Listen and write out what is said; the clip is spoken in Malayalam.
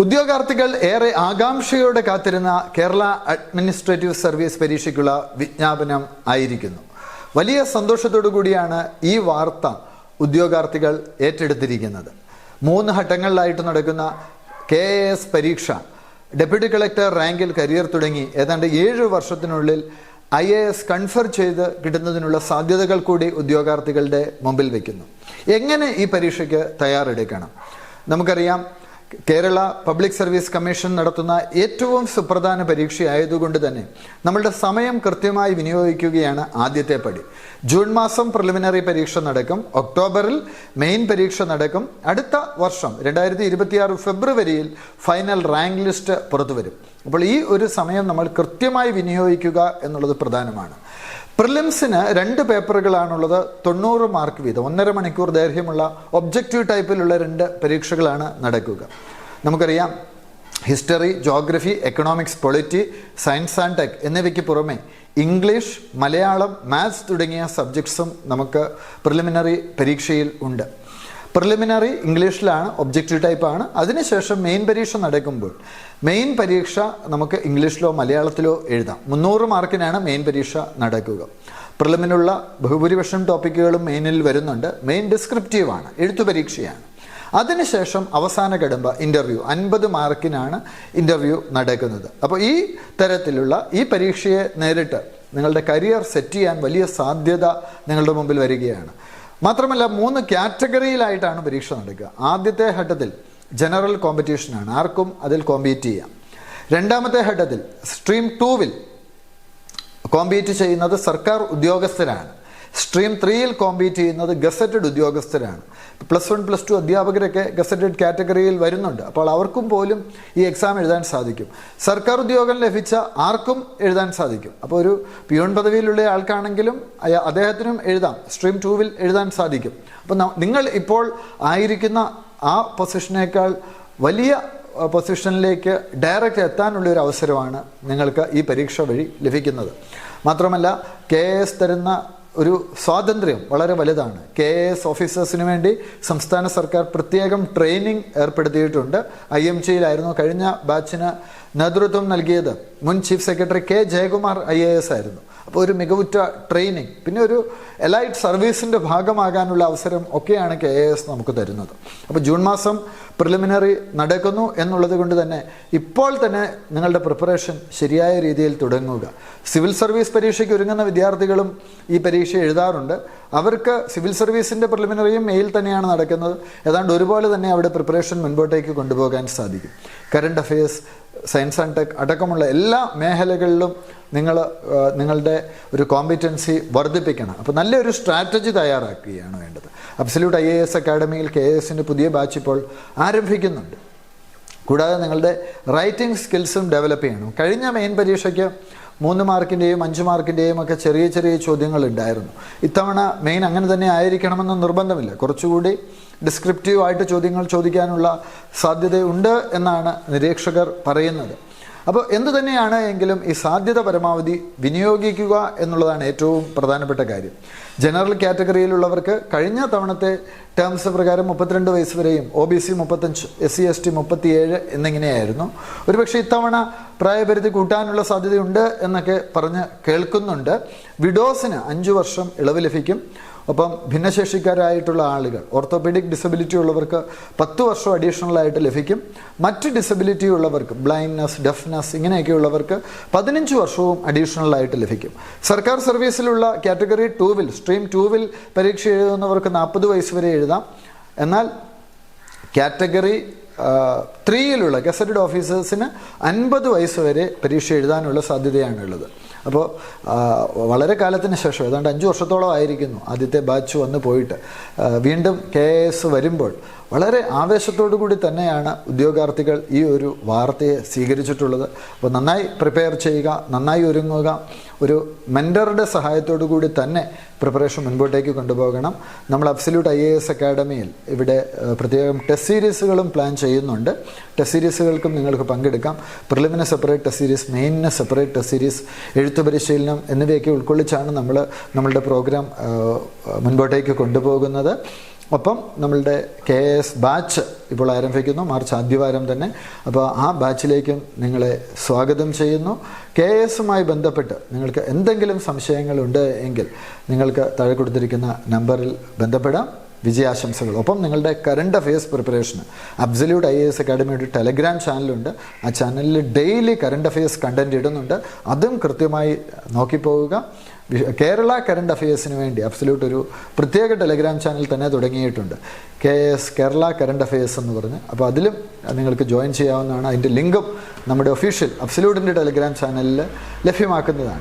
ഉദ്യോഗാർത്ഥികൾ ഏറെ ആകാംക്ഷയോടെ കാത്തിരുന്ന കേരള അഡ്മിനിസ്ട്രേറ്റീവ് സർവീസ് പരീക്ഷയ്ക്കുള്ള വിജ്ഞാപനം ആയിരിക്കുന്നു. വലിയ സന്തോഷത്തോടു കൂടിയാണ് ഈ വാർത്ത ഉദ്യോഗാർത്ഥികൾ ഏറ്റെടുത്തിരിക്കുന്നത്. 3 ഘട്ടങ്ങളിലായിട്ട് നടക്കുന്ന KAS പരീക്ഷ ഡെപ്യൂട്ടി കളക്ടർ റാങ്കിൽ കരിയർ തുടങ്ങി ഏതാണ്ട് 7 വർഷത്തിനുള്ളിൽ IAS കൺഫർ ചെയ്ത് കിട്ടുന്നതിനുള്ള സാധ്യതകൾ കൂടി ഉദ്യോഗാർത്ഥികളുടെ മുമ്പിൽ വയ്ക്കുന്നു. എങ്ങനെ ഈ പരീക്ഷയ്ക്ക് തയ്യാറെടുക്കണം? നമുക്കറിയാം, കേരള പബ്ലിക് സർവീസ് കമ്മീഷൻ നടത്തുന്ന ഏറ്റവും സുപ്രധാന പരീക്ഷയായതുകൊണ്ട് തന്നെ നമ്മളുടെ സമയം കൃത്യമായി വിനിയോഗിക്കുകയാണ് ആദ്യത്തെ പടി. ജൂൺ മാസം പ്രിലിമിനറി പരീക്ഷ നടക്കും, ഒക്ടോബറിൽ മെയിൻ പരീക്ഷ നടക്കും, അടുത്ത വർഷം 2026 ഫെബ്രുവരിയിൽ ഫൈനൽ റാങ്ക് ലിസ്റ്റ് പുറത്തു വരും. അപ്പോൾ ഈ ഒരു സമയം നമ്മൾ കൃത്യമായി വിനിയോഗിക്കുക എന്നുള്ളത് പ്രധാനമാണ്. പ്രിലിംസിന് 2 പേപ്പറുകളാണുള്ളത്, 90 മാർക്ക് വീതം, 1.5 മണിക്കൂർ ദൈർഘ്യമുള്ള ഒബ്ജക്റ്റീവ് ടൈപ്പിലുള്ള 2 പരീക്ഷകളാണ് നടക്കുക. നമുക്കറിയാം, history, geography, economics, polity, science and tech എന്നിവയ്ക്ക് പുറമെ ഇംഗ്ലീഷ്, മലയാളം, മാത്സ് തുടങ്ങിയ സബ്ജക്ട്സും നമുക്ക് പ്രിലിമിനറി പരീക്ഷയിൽ ഉണ്ട്. പ്രിലിമിനറി ഇംഗ്ലീഷിലാണ്, ഒബ്ജക്റ്റീവ് ടൈപ്പാണ്. അതിനുശേഷം മെയിൻ പരീക്ഷ നടക്കുമ്പോൾ മെയിൻ പരീക്ഷ നമുക്ക് ഇംഗ്ലീഷിലോ മലയാളത്തിലോ എഴുതാം. 300 മാർക്കിനാണ് മെയിൻ പരീക്ഷ നടക്കുക. പ്രിലിമിനുള്ള ബഹുഭൂരിപക്ഷം ടോപ്പിക്കുകളും മെയിനിൽ വരുന്നുണ്ട്. മെയിൻ ഡിസ്ക്രിപ്റ്റീവാണ്, എഴുത്തു പരീക്ഷയാണ്. അതിനുശേഷം അവസാന കടമ്പ ഇൻ്റർവ്യൂ, 50 മാർക്കിനാണ് ഇൻ്റർവ്യൂ നടക്കുന്നത്. അപ്പോൾ ഈ തരത്തിലുള്ള ഈ പരീക്ഷയെ നേരിട്ട് നിങ്ങളുടെ കരിയർ സെറ്റ് ചെയ്യാൻ വലിയ സാധ്യത നിങ്ങളുടെ മുമ്പിൽ വരികയാണ്. മാത്രമല്ല, 3 കാറ്റഗറിയിലായിട്ടാണ് പരീക്ഷ നടക്കുക. ആദ്യത്തെ ഘട്ടത്തിൽ ജനറൽ കോമ്പറ്റീഷനാണ്, ആർക്കും അതിൽ കോമ്പീറ്റ് ചെയ്യാം. രണ്ടാമത്തെ ഘട്ടത്തിൽ സ്ട്രീം 2-വിൽ കോമ്പീറ്റ് ചെയ്യുന്നത് സർക്കാർ ഉദ്യോഗസ്ഥരാണ്. സ്ട്രീം 3-ൽ കോമ്പീറ്റ് ചെയ്യുന്നത് ഗസറ്റഡ് ഉദ്യോഗസ്ഥരാണ്. +1 +2 അധ്യാപകരൊക്കെ ഗസറ്റഡ് കാറ്റഗറിയിൽ വരുന്നുണ്ട്. അപ്പോൾ അവർക്കും പോലും ഈ എക്സാം എഴുതാൻ സാധിക്കും. സർക്കാർ ഉദ്യോഗം ലഭിച്ച ആർക്കും എഴുതാൻ സാധിക്കും. അപ്പോൾ ഒരു പിയൂൺ പദവിയിലുള്ള ആൾക്കാണെങ്കിലും അദ്ദേഹത്തിനും എഴുതാം, സ്ട്രീം 2-വിൽ എഴുതാൻ സാധിക്കും. അപ്പോൾ നിങ്ങൾ ഇപ്പോൾ ആയിരിക്കുന്ന ആ പൊസിഷനേക്കാൾ വലിയ പൊസിഷനിലേക്ക് ഡയറക്റ്റ് എത്താനുള്ളൊരു അവസരമാണ് നിങ്ങൾക്ക് ഈ പരീക്ഷ വഴി ലഭിക്കുന്നത്. മാത്രമല്ല, KAS തരുന്ന ഒരു സ്വാതന്ത്ര്യം വളരെ വലുതാണ്. KAS ഓഫീസേഴ്സിന് വേണ്ടി സംസ്ഥാന സർക്കാർ പ്രത്യേകം ട്രെയിനിങ് ഏർപ്പെടുത്തിയിട്ടുണ്ട്. IMG-യിലായിരുന്നു കഴിഞ്ഞ ബാച്ചിന് നേതൃത്വം നൽകിയത് മുൻ chief secretary K. Jayakumar IAS ആയിരുന്നു. അപ്പോൾ ഒരു മികവുറ്റ ട്രെയിനിങ്, പിന്നെ ഒരു എലൈറ്റ് സർവീസിൻ്റെ ഭാഗമാകാനുള്ള അവസരം ഒക്കെയാണ് KAS നമുക്ക് തരുന്നത്. അപ്പോൾ ജൂൺ മാസം പ്രിലിമിനറി നടക്കുന്നു എന്നുള്ളത് കൊണ്ട് തന്നെ ഇപ്പോൾ തന്നെ നിങ്ങളുടെ പ്രിപ്പറേഷൻ ശരിയായ രീതിയിൽ തുടങ്ങുക. സിവിൽ സർവീസ് പരീക്ഷയ്ക്ക് ഒരുങ്ങുന്ന വിദ്യാർത്ഥികളും ഈ പരീക്ഷ എഴുതാറുണ്ട്. അവർക്ക് സിവിൽ സർവീസിൻ്റെ പ്രിലിമിനറിയും മെയിൽ തന്നെയാണ് നടക്കുന്നത്. ഏതാണ്ട് ഒരുപോലെ തന്നെ അവിടെ പ്രിപ്പറേഷൻ മുൻപോട്ടേക്ക് കൊണ്ടുപോകാൻ സാധിക്കും. Current affairs, science and tech അടക്കമുള്ള എല്ലാ മേഖലകളിലും നിങ്ങളുടെ ഒരു കോമ്പിറ്റൻസി വർദ്ധിപ്പിക്കണം. അപ്പോൾ നല്ലൊരു സ്ട്രാറ്റജി തയ്യാറാക്കുകയാണ് വേണ്ടത്. അബ്സല്യൂട്ട് IAS അക്കാഡമിയിൽ KASൻ്റെ പുതിയ ബാച്ച് ഇപ്പോൾ ആരംഭിക്കുന്നുണ്ട്. കൂടാതെ നിങ്ങളുടെ റൈറ്റിംഗ് സ്കിൽസും ഡെവലപ്പ് ചെയ്യണം. കഴിഞ്ഞ മെയിൻ പരീക്ഷയ്ക്ക് 3 മാർക്കിൻ്റെയും 5 മാർക്കിൻ്റെയും ഒക്കെ ചെറിയ ചെറിയ ചോദ്യങ്ങൾ ഉണ്ടായിരുന്നു. ഇത്തവണ മെയിൻ അങ്ങനെ തന്നെ ആയിരിക്കണമെന്ന് നിർബന്ധമില്ല. കുറച്ചുകൂടി ഡിസ്ക്രിപ്റ്റീവായിട്ട് ചോദ്യങ്ങൾ ചോദിക്കാനുള്ള സാധ്യതയുണ്ട് എന്നാണ് നിരീക്ഷകർ പറയുന്നത്. അപ്പോൾ എന്തു തന്നെയാണ് എങ്കിലും ഈ സാധ്യത പരമാവധി വിനിയോഗിക്കുക എന്നുള്ളതാണ് ഏറ്റവും പ്രധാനപ്പെട്ട കാര്യം. ജനറൽ കാറ്റഗറിയിലുള്ളവർക്ക് കഴിഞ്ഞ തവണത്തെ ടേംസ് പ്രകാരം 32 വയസ്സ് വരെയും, OBC 35, SC ST 37 എന്നിങ്ങനെയായിരുന്നു. ഒരുപക്ഷെ ഇത്തവണ പ്രായപരിധി കൂട്ടാനുള്ള സാധ്യതയുണ്ട് എന്നൊക്കെ പറഞ്ഞ് കേൾക്കുന്നുണ്ട്. വിഡോസിന് 5 വർഷം ഇളവ് ലഭിക്കും. ഒപ്പം ഭിന്നശേഷിക്കാരായിട്ടുള്ള ആളുകൾ, ഓർത്തോപീഡിക് ഡിസബിലിറ്റി ഉള്ളവർക്ക് 10 വർഷം അഡീഷണൽ ആയിട്ട് ലഭിക്കും. മറ്റ് ഡിസബിലിറ്റി ഉള്ളവർക്ക്, ബ്ലൈൻഡ്നെസ്, ഡെഫ്നെസ് ഇങ്ങനെയൊക്കെയുള്ളവർക്ക് 15 വർഷവും അഡീഷണൽ ആയിട്ട് ലഭിക്കും. സർക്കാർ സർവീസിലുള്ള കാറ്റഗറി 2-വിൽ, സ്ട്രീം 2-വിൽ പരീക്ഷ എഴുതുന്നവർക്ക് 40 വയസ്സ് വരെ എഴുതാം. എന്നാൽ കാറ്റഗറി 3-യിലുള്ള ഗസറ്റഡ് ഓഫീസേഴ്സിന് 50 വയസ്സ് വരെ പരീക്ഷ എഴുതാനുള്ള സാധ്യതയാണുള്ളത്. അപ്പോൾ വളരെ കാലത്തിന് ശേഷം, ഏതാണ്ട് 5 വർഷത്തോളം ആയിരിക്കുന്നു ആദ്യത്തെ ബാച്ച് വന്ന് പോയിട്ട്, വീണ്ടും KAS വരുമ്പോൾ വളരെ ആവേശത്തോടു കൂടി തന്നെയാണ് ഉദ്യോഗാർത്ഥികൾ ഈ ഒരു വാർത്തയെ സ്വീകരിച്ചിട്ടുള്ളത്. അപ്പോൾ നന്നായി പ്രിപ്പയർ ചെയ്യുക, നന്നായി ഒരുങ്ങുക. ഒരു മെൻറ്ററുടെ സഹായത്തോടു കൂടി തന്നെ പ്രിപ്പറേഷൻ മുൻപോട്ടേക്ക് കൊണ്ടുപോകണം. നമ്മൾ അബ്സല്യൂട്ട് IAS അക്കാഡമിയിൽ ഇവിടെ പ്രത്യേകം ടെസ്റ്റ് സീരീസുകളും പ്ലാൻ ചെയ്യുന്നുണ്ട്. ടെസ്റ്റ് സീരീസുകൾക്കും നിങ്ങൾക്ക് പങ്കെടുക്കാം. പ്രിലിമിന് സെപ്പറേറ്റ് ടെസ്റ്റ് സീരീസ്, മെയിനിന് സെപ്പറേറ്റ് ടെസ്റ്റ് സീരീസ്, എഴുത്തു പരിശീലനം എന്നിവയൊക്കെ ഉൾക്കൊള്ളിച്ചാണ് നമ്മളുടെ പ്രോഗ്രാം മുൻപോട്ടേക്ക് കൊണ്ടുപോകുന്നത്. ഒപ്പം നമ്മളുടെ KS ബാച്ച് ഇപ്പോൾ ആരംഭിക്കുന്നു, മാർച്ച് ആദ്യവാരം തന്നെ. അപ്പോൾ ആ ബാച്ചിലേക്കും നിങ്ങളെ സ്വാഗതം ചെയ്യുന്നു. KSമായി ബന്ധപ്പെട്ട് നിങ്ങൾക്ക് എന്തെങ്കിലും സംശയങ്ങളുണ്ട് എങ്കിൽ നിങ്ങൾക്ക് താഴെ കൊടുത്തിരിക്കുന്ന നമ്പറിൽ ബന്ധപ്പെടാം. വിജയാശംസകൾ. ഒപ്പം നിങ്ങളുടെ കറണ്ട് അഫയേഴ്സ് പ്രിപ്പറേഷന് അബ്സല്യൂട്ട് IAS അക്കാഡമിയുടെ ടെലഗ്രാം ചാനലുണ്ട്. ആ ചാനലിൽ ഡെയിലി കറണ്ട് അഫയേഴ്സ് കണ്ടന്റ് ഇടുന്നുണ്ട്. അതും കൃത്യമായി നോക്കിപ്പോവുക. കേരള കറണ്ട് അഫയേഴ്സിന് വേണ്ടി അബ്സല്യൂട്ട് ഒരു പ്രത്യേക ടെലഗ്രാം ചാനൽ തന്നെ തുടങ്ങിയിട്ടുണ്ട്, KS കേരള കറണ്ട് അഫയേഴ്സ് എന്ന് പറഞ്ഞ്. അപ്പോൾ അതിലും നിങ്ങൾക്ക് ജോയിൻ ചെയ്യാവുന്നതാണ്. അതിൻ്റെ ലിങ്കും നമ്മുടെ ഒഫീഷ്യൽ അബ്സല്യൂട്ടിൻ്റെ ടെലഗ്രാം ചാനലിൽ ലഭ്യമാക്കുന്നതാണ്.